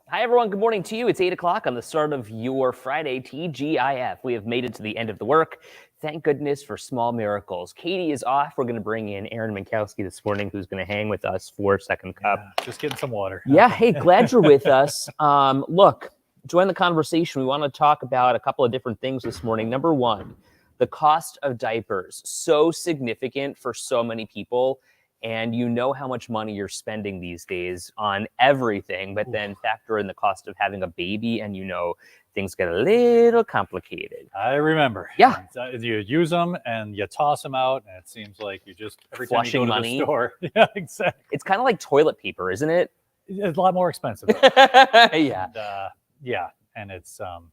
Hi, everyone. Good morning to you. It's 8 o'clock on the start of your Friday TGIF. We have made it to the end of the work. Thank goodness for small miracles. Katie is off. We're going to bring in Aaron Minkowski this morning, who's going to hang with us for Second Cup. Yeah, just getting some water. Yeah, hey, glad you're with us. Look, join the conversation. We want to talk about a couple of different things this morning. Number one, the cost of diapers. So significant for so many people. And you know how much money you're spending these days on everything, but then factor in the cost of having a baby, and things get a little complicated. I remember. Yeah. You use them and you toss them out, and it seems like you just every Flushing time you go money. to the store. Yeah, exactly. It's kind of like toilet paper, isn't it? It's a lot more expensive. Yeah. And it's fun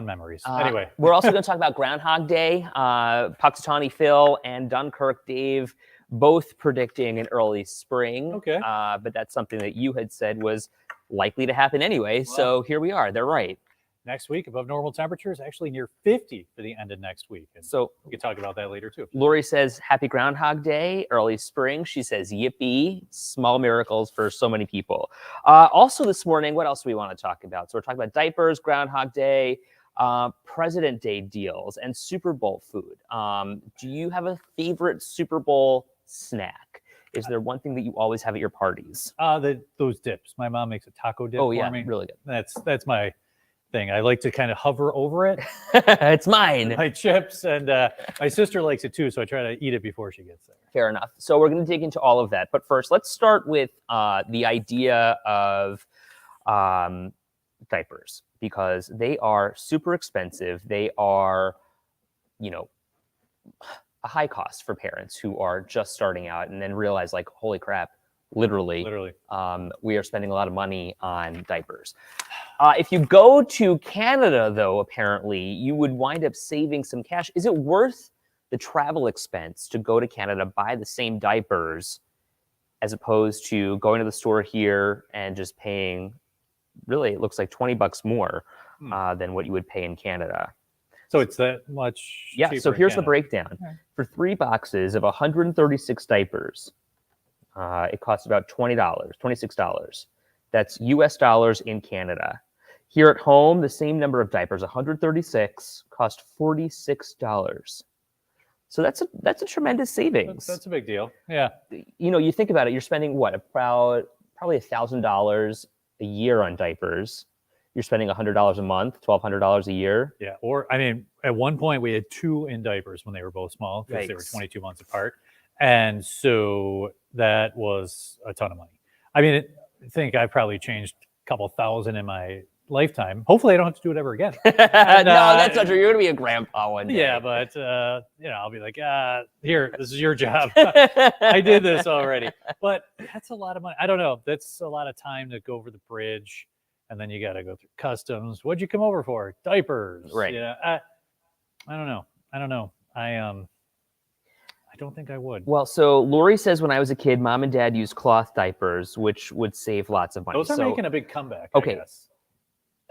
memories. Anyway, we're also going to talk about Groundhog Day. Puxatawny Phil and Dunkirk Dave both predicting an early spring. Okay. But that's something that you had said was likely to happen anyway. Well, so here we are. They're right. Next week, above normal temperatures, actually near 50 for the end of next week. And so we can talk about that later too. Lori says, happy Groundhog Day, early spring. She says, yippee, small miracles for so many people. Also this morning, what else do we want to talk about? So we're talking about diapers, Groundhog Day, President Day deals, and Super Bowl food. Do you have a favorite Super Bowl snack? Is there one thing that you always have at your parties? Those dips. My mom makes a taco dip for me. Really good. That's my thing. I like to kind of hover over it. It's mine. My chips, and my sister likes it too, so I try to eat it before she gets there. Fair enough. So we're going to dig into all of that. But first, let's start with the idea of diapers, because they are super expensive. They are, a high cost for parents who are just starting out and then realize, like, holy crap, literally, we are spending a lot of money on diapers. If you go to Canada, though, apparently, you would wind up saving some cash. Is it worth the travel expense to go to Canada, buy the same diapers, as opposed to going to the store here and just paying, really, it looks like $20 more than what you would pay in Canada? So it's that much cheaper. Yeah, so here's the breakdown. Okay. For 3 boxes of 136 diapers, it costs about $20, $26. That's US dollars in Canada. Here at home, the same number of diapers, 136, cost $46. So that's a tremendous savings. That's a big deal. Yeah. You think about it, you're spending probably $1,000 a year on diapers. You're spending $100 a month, $1,200 a year. Yeah. Or, at one point we had 2 in diapers when they were both small, because they were 22 months apart. And so that was a ton of money. I think I probably changed a couple thousand in my lifetime. Hopefully I don't have to do it ever again. No, that's not true. You're going to be a grandpa one day. Yeah, but, I'll be like, here, this is your job. I did this already. But that's a lot of money. I don't know. That's a lot of time to go over the bridge. And then you got to go through customs. What'd you come over for? Diapers. Right. I don't know. I don't think I would. Well, so Lori says, when I was a kid, mom and dad used cloth diapers, which would save lots of money. Those are making a big comeback. Okay. I guess.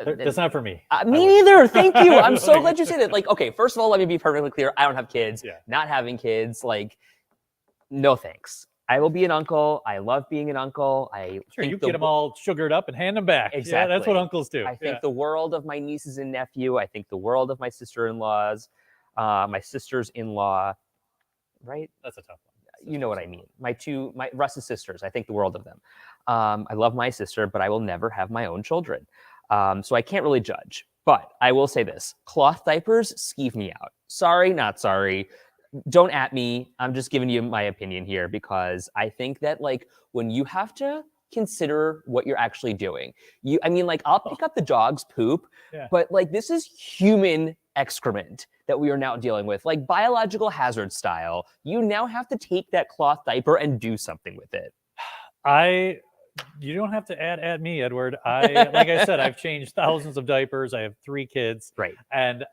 That's not for me. Me neither. Thank you. I'm so glad you said it. Like, okay, first of all, let me be perfectly clear. I don't have kids. Yeah. Not having kids, no thanks. I will be an uncle. I love being an uncle. You get them all sugared up and hand them back. Exactly. Yeah, that's what uncles do. I think the world of my nieces and nephew. I think the world of my sister-in-laws, my sisters-in-law. Right? That's a tough one. You know what I mean. My Russ's sisters. I think the world of them. I love my sister, but I will never have my own children. So I can't really judge. But I will say this: cloth diapers skeeve me out. Sorry, not sorry. Don't at me. I'm just giving you my opinion here, because I think that, when you have to consider what you're actually doing, I'll pick up the dog's poop, but this is human excrement that we are now dealing with, biological hazard style. You now have to take that cloth diaper and do something with it. You don't have to add me, Edward. Like I said, I've changed thousands of diapers. I have 3 kids. Right. And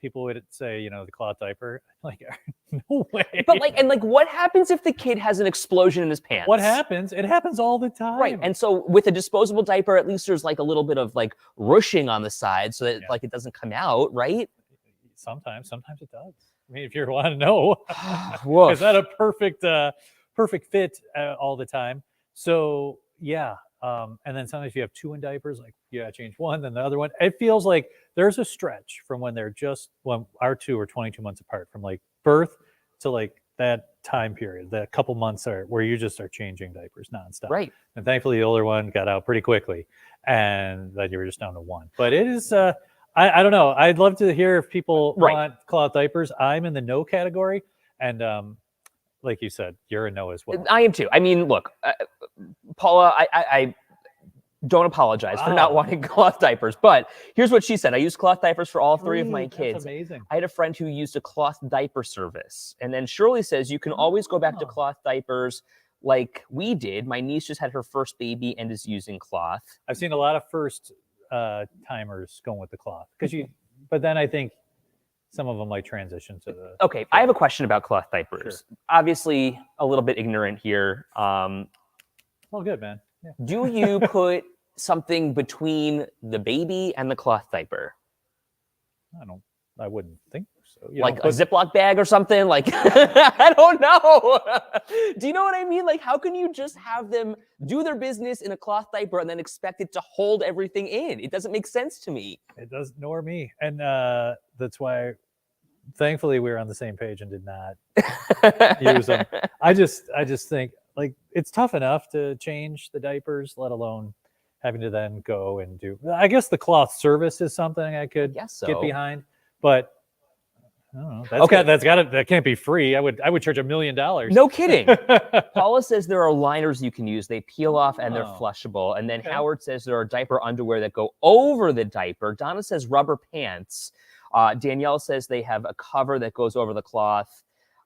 people would say, the cloth diaper. No way. But what happens if the kid has an explosion in his pants? What happens? It happens all the time. Right. And so with a disposable diaper, at least there's a little bit of rushing on the side so that it doesn't come out, right? Sometimes it does. If you want to know, is that a perfect fit all the time? So yeah, And then sometimes you have 2 in diapers, like you gotta change one, then the other one. It feels like there's a stretch from when they're just when our 2 are 22 months apart, from like birth to like that time period, that couple months are where you just are changing diapers nonstop. Right. And thankfully, the older one got out pretty quickly, and then you were just down to 1. But it is, I don't know. I'd love to hear if people want cloth diapers. I'm in the no category, and like you said, you're a no as well. I am too. I mean, look, Paula, I don't apologize for not wanting cloth diapers, but here's what she said. I use cloth diapers for all 3 of my kids. That's amazing. I had a friend who used a cloth diaper service. And then Shirley says you can always go back to cloth diapers like we did. My niece just had her first baby and is using cloth. I've seen a lot of first timers going with the cloth but then I think some of them might transition to the. Okay, I have a question about cloth diapers. Sure. Obviously, a little bit ignorant here. Well, good, man. Yeah. Do you put something between the baby and the cloth diaper? I wouldn't think so. Like a Ziploc bag or something? Like, I don't know. Do you know what I mean? Like, how can you just have them do their business in a cloth diaper and then expect it to hold everything in? It doesn't make sense to me. It does, nor me. And that's why, thankfully, we were on the same page and did not use them. I just think, like, it's tough enough to change the diapers, let alone having to then go and do. I guess the cloth service is something I could get behind, but I don't know. That can't be free. I would charge $1 million. No kidding. Paula says there are liners you can use. They peel off and they're flushable. And then Howard says there are diaper underwear that go over the diaper. Donna says rubber pants. Danielle says they have a cover that goes over the cloth.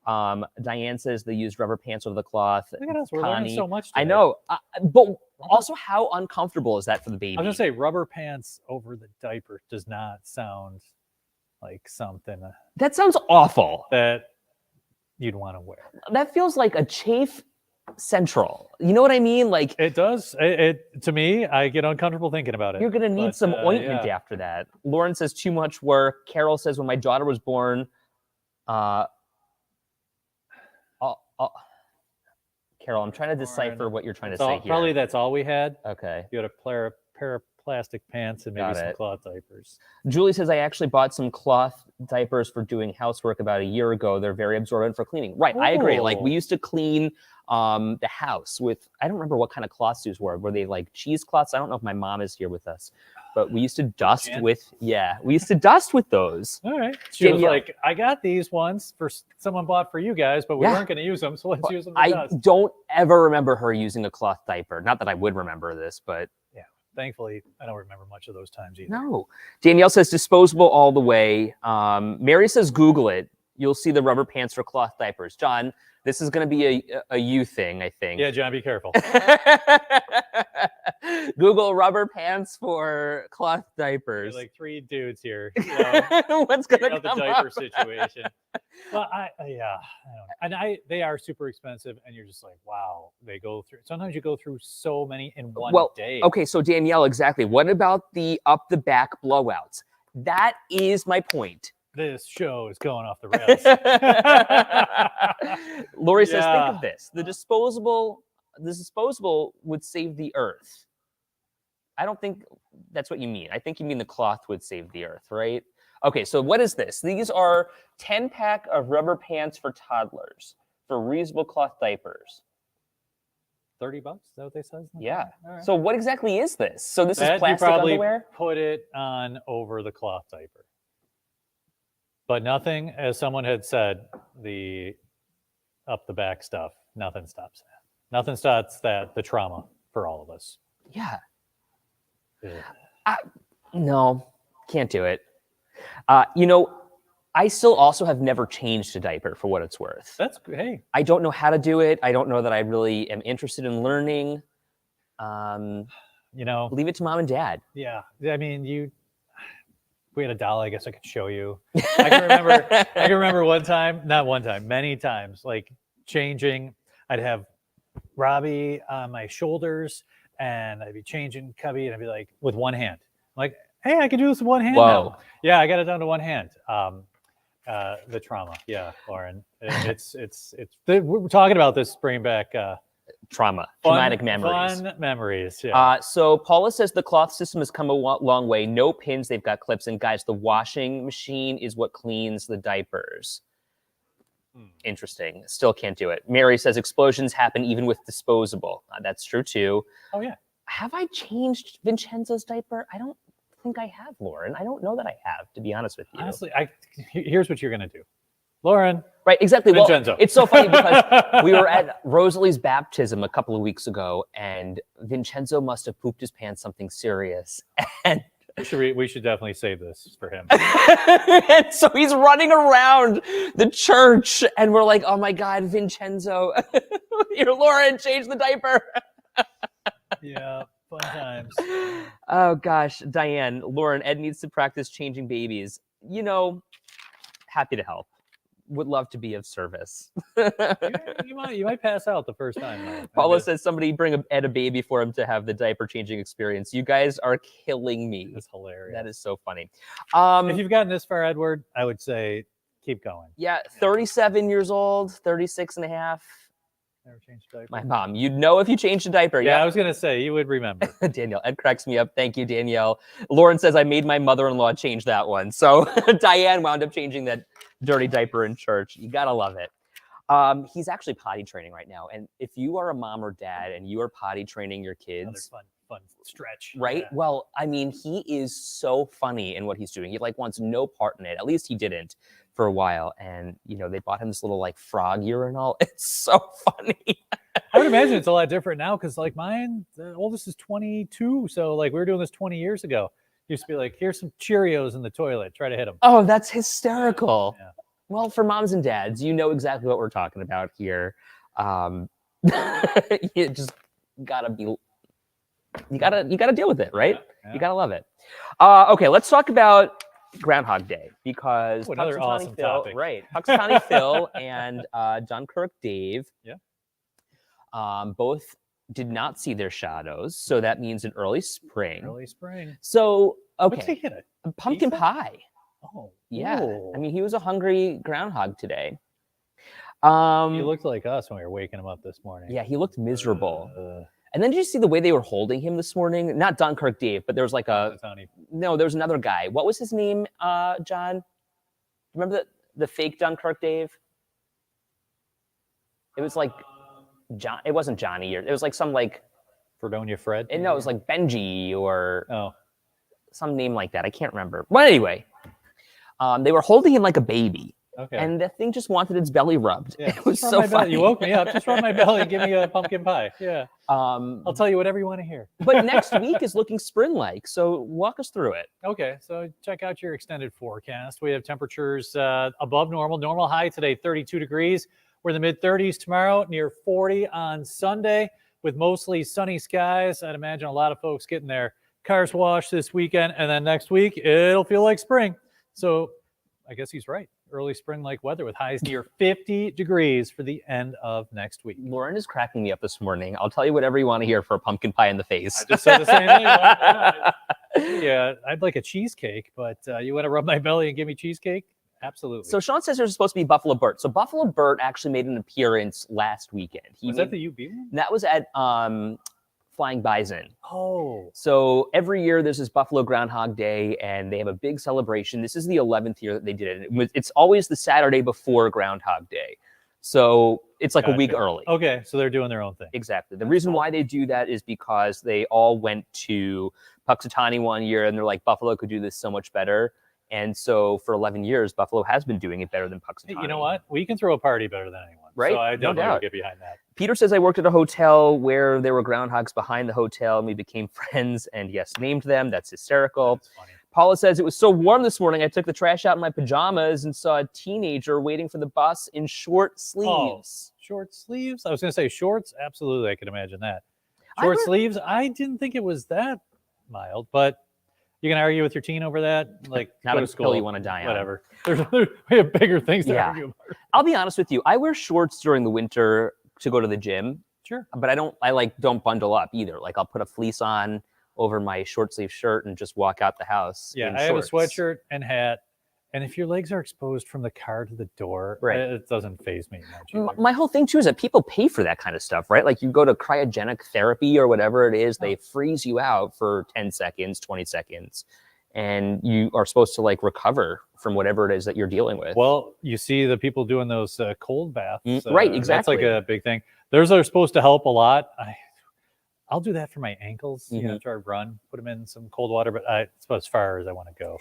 Diane says they use rubber pants over the cloth. Look at us, we're learning so much today. I know, but also how uncomfortable is that for the baby? I was gonna say rubber pants over the diaper does not sound like something that sounds awful that you'd want to wear. That feels like a chafe central. You know what I mean? Like it does. It to me, I get uncomfortable thinking about it. You're gonna need some ointment after that. Lauren says too much work. Carol says when my daughter was born, Carol, I'm trying to decipher what you're trying to say here. Probably that's all we had. Okay. You had a pair of plastic pants and maybe some cloth diapers. Julie says, I actually bought some cloth diapers for doing housework about a year ago. They're very absorbent for cleaning. Right, I agree. Like we used to clean the house with, I don't remember what kind of cloths these were. Were they like cheesecloths? I don't know if my mom is here with us. But we used to dust with, we used to dust with those. All right. She was like, I got these ones for someone bought for you guys, but we weren't going to use them, so let's use them to dust. I don't ever remember her using a cloth diaper. Not that I would remember this, but. Yeah, thankfully, I don't remember much of those times either. No. Danielle says disposable all the way. Mary says Google it. You'll see the rubber pants for cloth diapers. John, this is going to be a you thing, I think. Yeah, John, be careful. Google rubber pants for cloth diapers. There's like 3 dudes here. What's going to come the diaper situation? Well, I don't know. And they are super expensive, and you're just like, wow, they go through. Sometimes you go through so many in one day. Okay, so Danielle, exactly. What about the up the back blowouts? That is my point. This show is going off the rails. Lori says, think of this. The disposable would save the earth. I don't think that's what you mean. I think you mean the cloth would save the earth, right? Okay, so what is this? These are 10-pack of rubber pants for toddlers for reusable cloth diapers. $30? Is that what they said? Yeah. Right. So what exactly is this? So this is plastic you probably underwear? Put it on over the cloth diaper. But nothing, as someone had said, the up the back stuff, nothing stops that. Nothing stops the trauma for all of us. Yeah. No, can't do it. I still also have never changed a diaper for what it's worth. That's hey. I don't know how to do it. I don't know that I really am interested in learning. Leave it to mom and dad. Yeah. I mean, we had a doll, I guess I could show you. I can remember many times, like changing. I'd have Robbie on my shoulders and I'd be changing Cubby and I'd be like, with one hand. I'm like, hey, I can do this with one hand now. Yeah, I got it down to one hand. The trauma. Yeah, Lauren. We're talking about this bringing back traumatic memories. Fun memories. Yeah. So Paula says the cloth system has come a long way. No pins, they've got clips. And guys, the washing machine is what cleans the diapers. Interesting. Still can't do it. Mary says explosions happen even with disposable. That's true too. Oh yeah. Have I changed Vincenzo's diaper? I don't think I have, Lauren. I don't know that I have, to be honest with you. Honestly, here's what you're gonna do, Lauren. Right, exactly. Vincenzo. Well, it's so funny because we were at Rosalie's baptism a couple of weeks ago, and Vincenzo must have pooped his pants something serious, and we should definitely save this for him. and so he's running around the church, and we're like, "Oh my God, Vincenzo, here, Lauren, change the diaper." Yeah, fun times. Oh gosh, Diane, Lauren, Ed needs to practice changing babies. You know, happy to help. Would love to be of service. you might pass out the first time, though. Paula says somebody bring Ed a baby for him to have the diaper changing experience. You guys are killing me. That's hilarious. That is so funny. If you've gotten this far, Edward, I would say keep going. Yeah, 37 years old, 36 and a half. Never changed a diaper. My mom, you'd know if you changed a diaper. Yeah, I was going to say, you would remember. Danielle, Ed cracks me up. Thank you, Danielle. Lauren says, I made my mother-in-law change that one. So Diane wound up changing that dirty diaper in church. You got to love it. He's actually potty training right now. And if you are a mom or dad and you are potty training your kids. Another fun stretch. Right? Yeah. Well, I mean, he is so funny in what he's doing. He wants no part in it. At least he didn't for a while. And, they bought him this little frog urinal. It's so funny. I would imagine it's a lot different now because mine, the oldest is 22. So we were doing this 20 years ago. Used to be like, here's some Cheerios in the toilet. Try to hit them. Oh, that's hysterical. Yeah. Well, for moms and dads, you know exactly what we're talking about here. You just gotta be, you gotta deal with it, right? Yeah. You gotta love it. Okay, let's talk about Groundhog Day because another awesome topic. Right? Puxatawny Phil and Dunkirk Dave. Yeah. Both did not see their shadows, so that means an early spring. Early spring. So okay, what's he hit? A pumpkin pie. Oh, yeah. Ooh. I mean, he was a hungry groundhog today. He looked like us when we were waking him up this morning. Yeah, he looked miserable. And then did you see the way they were holding him this morning? Not Dunkirk Dave, but there was there was another guy. What was his name, John? Remember the fake Dunkirk Dave? It was John. It wasn't Johnny. It was some Fredonia Fred. No, it was Benji or some name like that. I can't remember. But anyway, they were holding him like a baby. Okay. And the thing just wanted its belly rubbed. Yeah, it was so funny. You woke me up. Just rub my belly and give me a pumpkin pie. Yeah. I'll tell you whatever you want to hear. But next week is looking spring-like. So walk us through it. Okay. So check out your extended forecast. We have temperatures above normal. Normal high today, 32 degrees. We're in the mid-30s tomorrow, near 40 on Sunday with mostly sunny skies. I'd imagine a lot of folks getting their cars washed this weekend. And then next week, it'll feel like spring. So I guess he's right. Early spring-like weather with highs near 50 degrees for the end of next week. Lauren is cracking me up this morning. I'll tell you whatever you want to hear for a pumpkin pie in the face. I just said the same thing. Yeah, I'd like a cheesecake, but you want to rub my belly and give me cheesecake? Absolutely. So Sean says there's supposed to be Buffalo Burt. So Buffalo Burt actually made an appearance last weekend. Was that the UB one? That was at Flying Bison. Oh. So every year there's this Buffalo Groundhog Day, and they have a big celebration. This is the 11th year that they did it. It's always the Saturday before Groundhog Day. So it's a week early. Okay, so they're doing their own thing. Exactly. The reason why they do that is because they all went to Puxatawny one year, and they're like, Buffalo could do this so much better. And so for 11 years, Buffalo has been doing it better than Puxatawny. You know what? We can throw a party better than anyone. Right? So I No definitely doubt. would get behind that. Peter says, I worked at a hotel where there were groundhogs behind the hotel, and we became friends, and yes, named them. That's hysterical. That's funny. Paula says, it was so warm this morning, I took the trash out in my pajamas and saw a teenager waiting for the bus in short sleeves. Short sleeves? I was going to say shorts. Absolutely, I can imagine that. Short sleeves? I didn't think it was that mild, but you can argue with your teen over that. Not go a to school, hill you want to die on. whatever. We have bigger things to argue about. I'll be honest with you. I wear shorts during the winter to go to the gym. Sure. But I don't bundle up either. I'll put a fleece on over my short sleeve shirt and just walk out the house. Yeah, in I have a shorts. sweatshirt and hat And if your legs are exposed from the car to the door, Right. it doesn't faze me much either. My whole thing too is that people pay for that kind of stuff, right? Like you go to cryogenic therapy or whatever it is, they freeze you out for 10 seconds, 20 seconds, and you are supposed to like recover from whatever it is that you're dealing with. Well, you see the people doing those cold baths. Right, exactly. That's like a big thing. Those are supposed to help a lot. I'll do that for my ankles, after I run, put them in some cold water, but it's about as far as I want to go.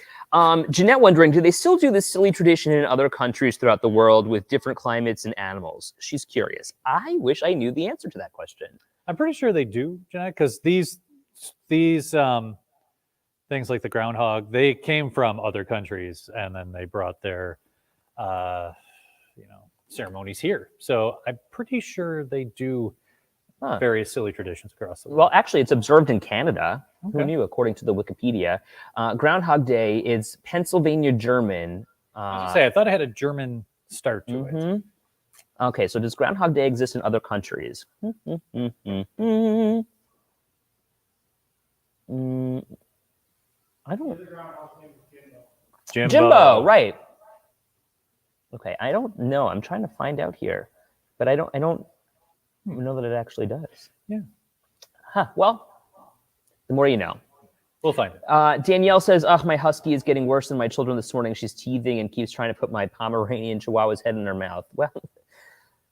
Jeanette wondering, do they still do this silly tradition in other countries throughout the world with different climates and animals? She's curious. I wish I knew the answer to that question. I'm pretty sure they do, Jeanette, because these things like the groundhog, they came from other countries, and then they brought their, ceremonies here. So I'm pretty sure they do various silly traditions across the world. Well, actually, it's observed in Canada. Okay. Who knew? According to the Wikipedia, Groundhog Day is Pennsylvania German. I thought it had a German start to it. Okay, so does Groundhog Day exist in other countries? I don't. Jimbo, right? Okay, I don't know. I'm trying to find out here, but I don't know that it actually does. Yeah. Huh. Well, the more you know. We'll find it. Danielle says, "Ugh, my husky is getting worse than my children this morning. She's teething and keeps trying to put my Pomeranian Chihuahua's head in her mouth." Well,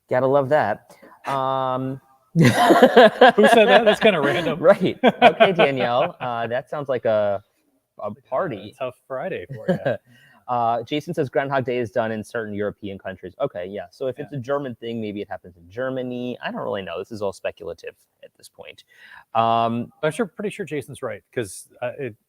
gotta love that. Who said that? That's kind of random. Right. Okay, Danielle. That sounds like a party. A tough Friday for you. Jason says Groundhog Day is done in certain European countries. Okay, yeah. So if it's a German thing, maybe it happens in Germany. I don't really know. This is all speculative at this point. I'm pretty sure Jason's right, because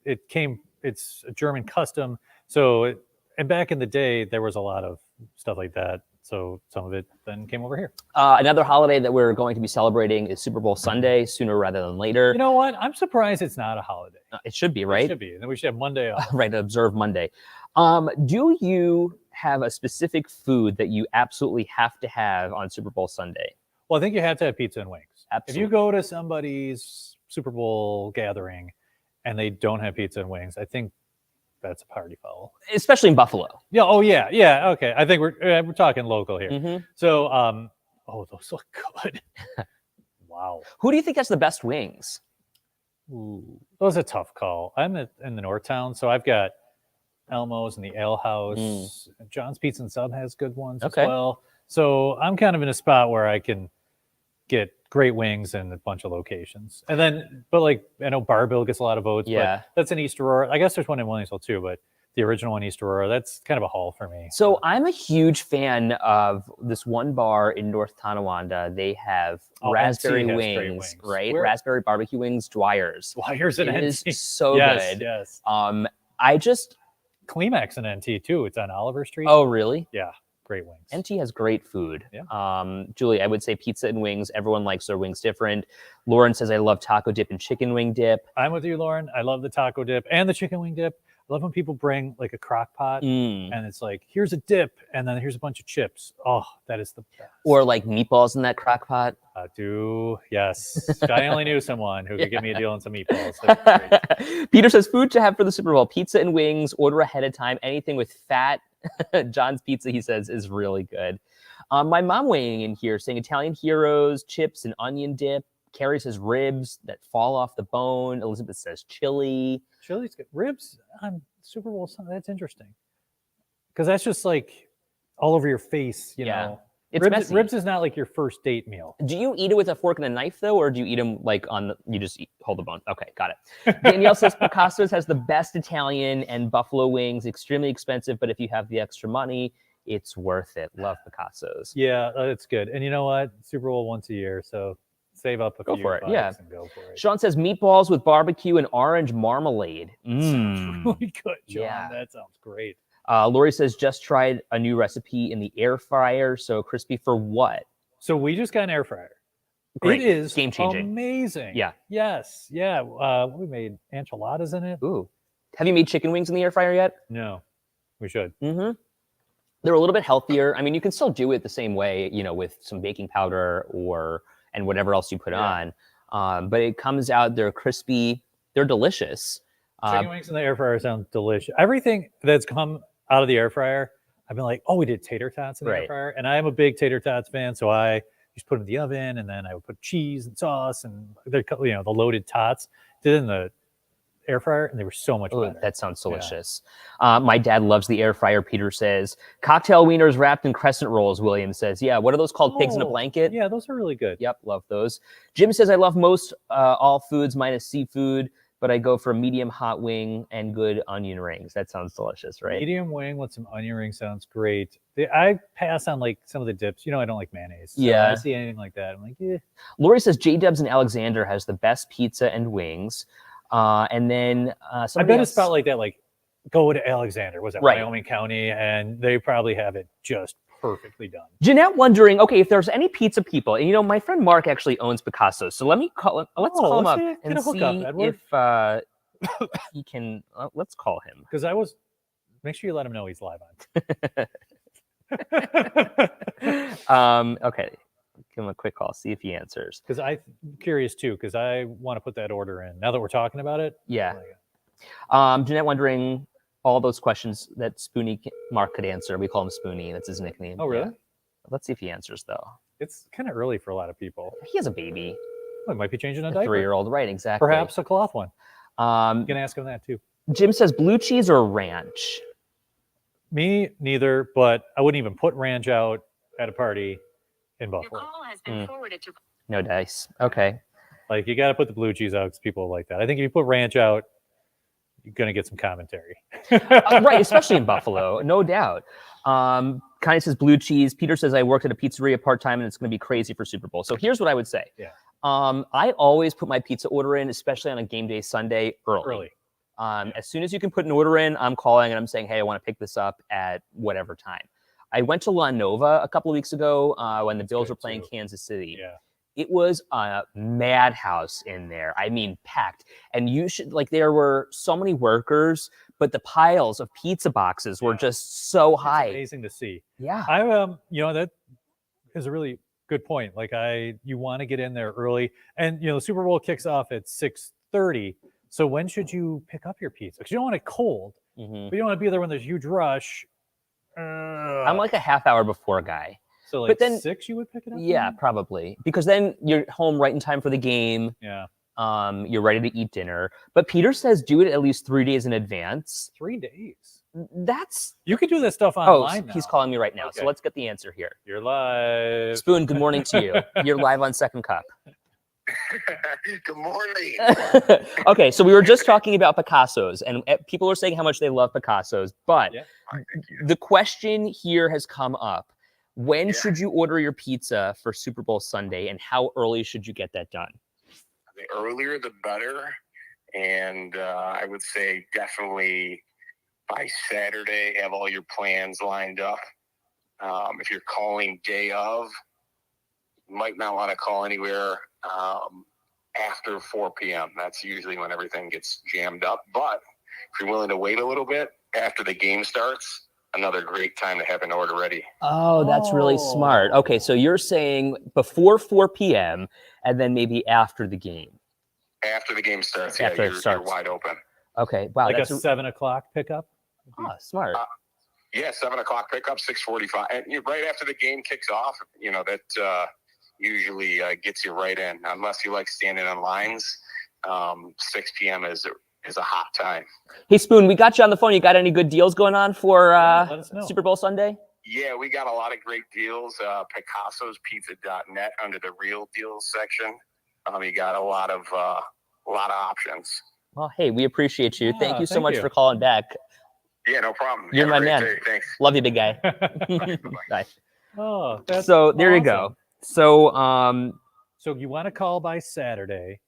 it's a German custom. So, and back in the day, there was a lot of stuff like that. So some of it then came over here. Another holiday that we're going to be celebrating is Super Bowl Sunday, sooner rather than later. You know what? I'm surprised it's not a holiday. It should be, right? It should be. And then we should have Monday off. Right, observe Monday. Do you have a specific food that you absolutely have to have on Super Bowl Sunday? Well, I think you have to have pizza and wings. Absolutely. If you go to somebody's Super Bowl gathering and they don't have pizza and wings, I think that's a party foul. Especially in Buffalo. Yeah. Oh, yeah. Yeah. Okay. I think we're talking local here. So, those look good. Wow. Who do you think has the best wings? Ooh, that was a tough call. I'm in the North Town, so I've got Elmo's and the Ale House. John's Pizza and Sub has good ones as well. So I'm kind of in a spot where I can get great wings in a bunch of locations. And then, but like, I know Barbill gets a lot of votes. Yeah. But that's in East Aurora. I guess there's one in Williamsville too, but the original one, East Aurora, that's kind of a haul for me. So I'm a huge fan of this one bar in North Tonawanda. They have raspberry wings, right? Where? Raspberry barbecue wings, Dwyer's. Dwyer's and It NT. is so good. Yes. I just... Climax and NT too. It's on Oliver Street. Oh, really? Yeah. Great wings. NT has great food. Yeah. Julie, I would say pizza and wings. Everyone likes their wings different. Lauren says, I love taco dip and chicken wing dip. I'm with you, Lauren. I love the taco dip and the chicken wing dip. I love when people bring like a crock pot and it's like, here's a dip and then here's a bunch of chips. Oh, that is the best. Or like meatballs in that crock pot. Yes. I only knew someone who could give me a deal on some meatballs. That's great. Peter says, food to have for the Super Bowl, pizza and wings, order ahead of time, anything with fat. John's Pizza, he says, is really good. My mom weighing in here saying Italian heroes, chips and onion dip. Carrie says ribs that fall off the bone. Elizabeth says chili. Chili's good. Ribs on Super Bowl Sunday. That's interesting. Because that's just like all over your face, you know. It's messy. Ribs is not like your first date meal. Do you eat it with a fork and a knife, though, or do you eat them like you just hold the bone? Okay, got it. Danielle says Picasso's has the best Italian and buffalo wings. Extremely expensive, but if you have the extra money, it's worth it. Love Picasso's. Yeah, that's good. And you know what? Super Bowl once a year, so save up a few for it. bucks Yeah. and go for it. Sean says meatballs with barbecue and orange marmalade. Sounds really good, John. Yeah. That sounds great. Lori says just tried a new recipe in the air fryer. So crispy for what? So we just got an air fryer. Great. It is Game-changing. amazing. Yeah. Yes. Yeah. We made enchiladas in it. Ooh. Have you made chicken wings in the air fryer yet? No, we should. Mm-hmm. They're a little bit healthier. I mean, you can still do it the same way, you know, with some baking powder and whatever else you put on. But it comes out, they're crispy, they're delicious. Chicken wings in the air fryer sounds delicious. Everything that's come out of the air fryer, I've been like, oh, we did tater tots in the air fryer. And I am a big tater tots fan. So I just put them in the oven, and then I would put cheese and sauce and the loaded tots. Did it in the air fryer, and they were so much better. That sounds delicious. My dad loves the air fryer, Peter says. Cocktail wieners wrapped in crescent rolls, William says. Yeah, what are those called? Pigs in a blanket? Yeah, those are really good. Yep, love those. Jim says, I love most all foods minus seafood, but I go for a medium hot wing and good onion rings. That sounds delicious, right? Medium wing with some onion rings sounds great. I pass on like some of the dips. I don't like mayonnaise. So yeah. I see anything like that, I'm like, yeah. Lori says, J-Dubs in Alexander has the best pizza and wings. And then I bet a spot like that, like go to Alexander, was that Wyoming County, and they probably have it just perfectly done. Jeanette wondering, okay, if there's any pizza people, and my friend Mark actually owns Picasso's, so let's call him up and see if he can. Let's call him, because make sure you let him know he's live on. Okay. Give him a quick call, see if he answers. Because I'm curious too, because I want to put that order in. Now that we're talking about it. Yeah. Jeanette wondering all those questions that Spoonie Mark could answer. We call him Spoonie. That's his nickname. Oh, really? Yeah. Let's see if he answers, though. It's kind of early for a lot of people. He has a baby. Well, it might be changing a diaper. 3-year-old, right, exactly. Perhaps a cloth one. You can ask him that too. Jim says blue cheese or ranch? Me, neither, but I wouldn't even put ranch out at a party in Buffalo. Your call has been forwarded to... No dice. Okay. Like, you got to put the blue cheese out because people like that. I think if you put ranch out, you're going to get some commentary. Right, especially in Buffalo, no doubt. Connie says blue cheese. Peter says, I worked at a pizzeria part-time, and it's going to be crazy for Super Bowl. So here's what I would say. Yeah. I always put my pizza order in, especially on a game day Sunday, early. As soon as you can put an order in, I'm calling and I'm saying, hey, I want to pick this up at whatever time. I went to La Nova a couple of weeks ago when the Bills were playing Kansas City. Yeah. It was a madhouse in there. I mean, packed. And there were so many workers, but the piles of pizza boxes were just so high. It's amazing to see. Yeah. That is a really good point. Like, you want to get in there early, and the Super Bowl kicks off at 6:30. So when should you pick up your pizza? Because you don't want it cold, but you don't want to be there when there's a huge rush. I'm like a half hour before guy. So like, but then 6 you would pick it up? Yeah, probably. Because then you're home right in time for the game. Yeah. You're ready to eat dinner. But Peter says do it at least 3 days in advance. 3 days? You can do this stuff online now. He's calling me right now. Okay. So let's get the answer here. You're live. Spoon, good morning to you. You're live on Second Cup. Good morning. Okay, so we were just talking about Picasso's, and people are saying how much they love Picasso's, but the question here has come up. When should you order your pizza for Super Bowl Sunday, and how early should you get that done? The earlier, the better. And I would say definitely by Saturday, have all your plans lined up. If you're calling day of, you might not want to call anywhere after 4 p.m. That's usually when everything gets jammed up. But if you're willing to wait a little bit after the game starts, another great time to have an order ready. Oh, that's really smart. Okay, so you're saying before 4 p.m. and then maybe after the game. After the game starts, you're wide open. Okay, wow. Like a 7 o'clock pickup? Oh, smart. 7 o'clock pickup, 6:45. And right after the game kicks off, that usually gets you right in. Unless you like standing on lines, 6 p.m. is a hot time. Hey, Spoon, we got you on the phone. You got any good deals going on for Super Bowl Sunday? Yeah, we got a lot of great deals. Picasso'sPizza.net under the real deals section. You got a lot of options. Well, hey, we appreciate you. Thank you so much for calling back. Yeah, no problem. You're my man. Day. Thanks. Love you, big guy. Bye. Oh, so there you go. So so you want to call by Saturday,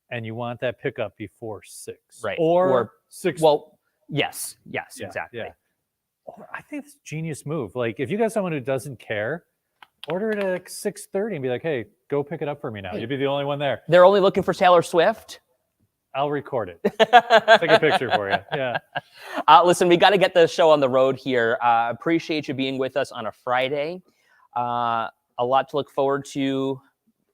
and you want that pickup before 6, right? Or 6. Well, yes, exactly. Yeah. I think it's a genius move. Like, if you got someone who doesn't care, order it at 6:30 and be like, "Hey, go pick it up for me now." You'll be the only one there. They're only looking for Taylor Swift. I'll record it. Take a picture for you. Yeah. Listen, we got to get the show on the road here. Appreciate you being with us on a Friday. A lot to look forward to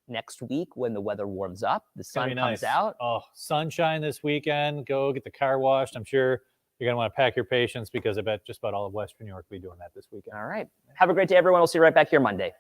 next week when the weather warms up. The sun comes out. Oh, sunshine this weekend. Go get the car washed. I'm sure You're going to want to pack your patience because I bet just about all of Western New York will be doing that this weekend. All right. Have a great day, everyone. We'll see you right back here Monday.